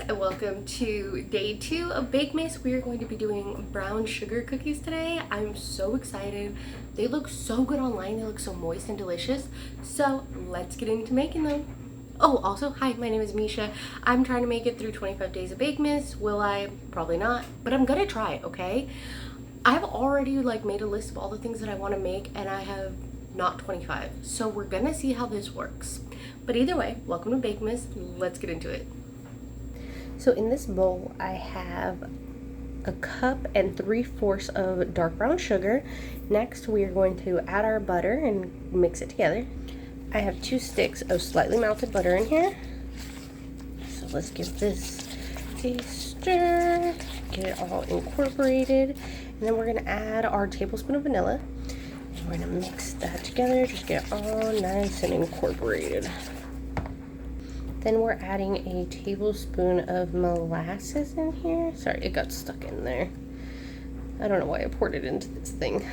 and welcome to day 2 of Bakemas. We are going to be doing brown sugar cookies today. I'm so excited. They look so good online. They look so moist and delicious. So let's get into making them. Oh, also, hi, my name is Misha. I'm trying to make it through 25 days of Bakemas. Will I? Probably not, but I'm gonna try, okay? I've already made a list of all the things that I want to make, and I have not 25. So we're gonna see how this works. But either way, welcome to Bakemas. Let's get into it. So in this bowl, I have a cup and 3/4 of dark brown sugar. Next, we are going to add our butter and mix it together. I have 2 sticks of slightly melted butter in here. So let's give this a stir, get it all incorporated. And then we're gonna add our tablespoon of vanilla. And we're gonna mix that together, just get it all nice and incorporated. Then we're adding a tablespoon of molasses in here. Sorry, it got stuck in there. I don't know why I poured it into this thing.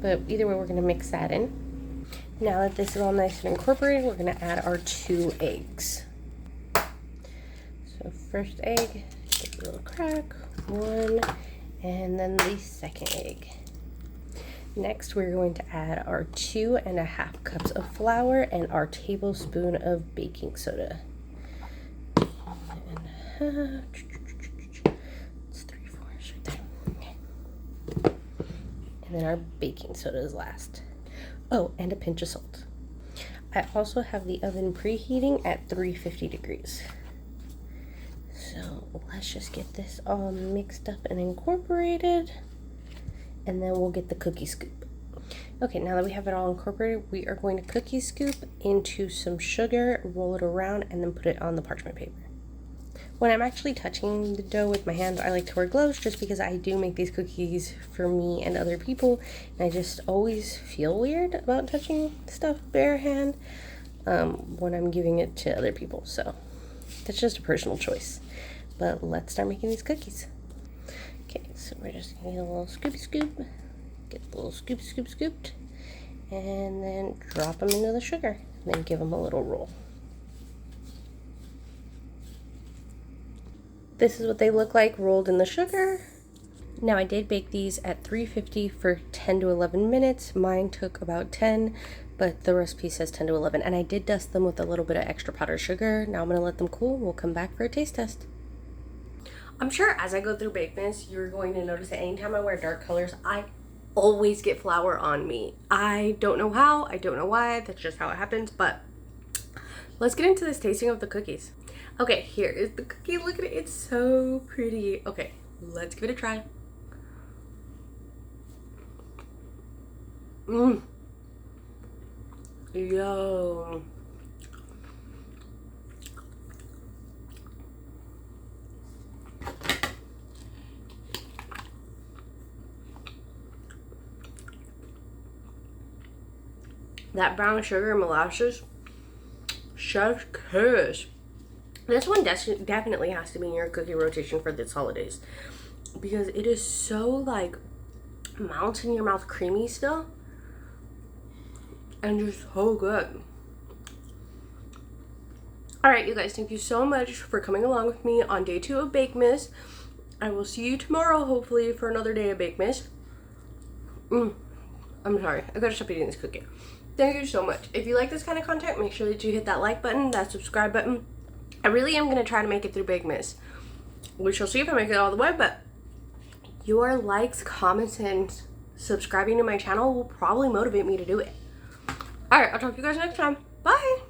But either way, we're going to mix that in. Now that this is all nice and incorporated, we're going to add our 2 eggs. So first egg, give it a little crack. 1, and then the second egg. Next, we're going to add our 2½ cups of flour and our tablespoon of baking soda. It's 3/4 right there. Okay. And then our baking soda is last. Oh, and a pinch of salt. I also have the oven preheating at 350 degrees. So let's just get this all mixed up and incorporated, and then we'll get the cookie scoop. Okay, now that we have it all incorporated, we are going to cookie scoop into some sugar, roll it around, and then put it on the parchment paper. When I'm actually touching the dough with my hands, I like to wear gloves just because I do make these cookies for me and other people, and I just always feel weird about touching stuff bare hand when I'm giving it to other people. So that's just a personal choice. But let's start making these cookies. Okay, so we're just gonna get a little scoopy scoop, get the little scoop scooped, and then drop them into the sugar, and then give them a little roll. This is what they look like rolled in the sugar. Now I did bake these at 350 for 10 to 11 minutes. Mine took about 10, but the recipe says 10 to 11. And I did dust them with a little bit of extra powdered sugar. Now I'm gonna let them cool. We'll come back for a taste test. I'm sure as I go through Bakemas, you're going to notice that anytime I wear dark colors, I always get flour on me. I don't know how, I don't know why, that's just how it happens, but let's get into this tasting of the cookies. Okay, here is the cookie. Look at it. It's so pretty. Okay, let's give it a try. Yo. That brown sugar and molasses, chef's kiss. This one definitely has to be in your cookie rotation for this holidays because it is so melts in your mouth creamy still and just so good. Alright, you guys, thank you so much for coming along with me on day 2 of Bakemas. I will see you tomorrow, hopefully, for another day of Bakemas. I'm sorry, I gotta stop eating this cookie. Thank you so much. If you like this kind of content, make sure that you hit that like button, that subscribe button. I really am going to try to make it through Bakemas. We shall see if I make it all the way, but your likes, comments, and subscribing to my channel will probably motivate me to do it. Alright, I'll talk to you guys next time. Bye!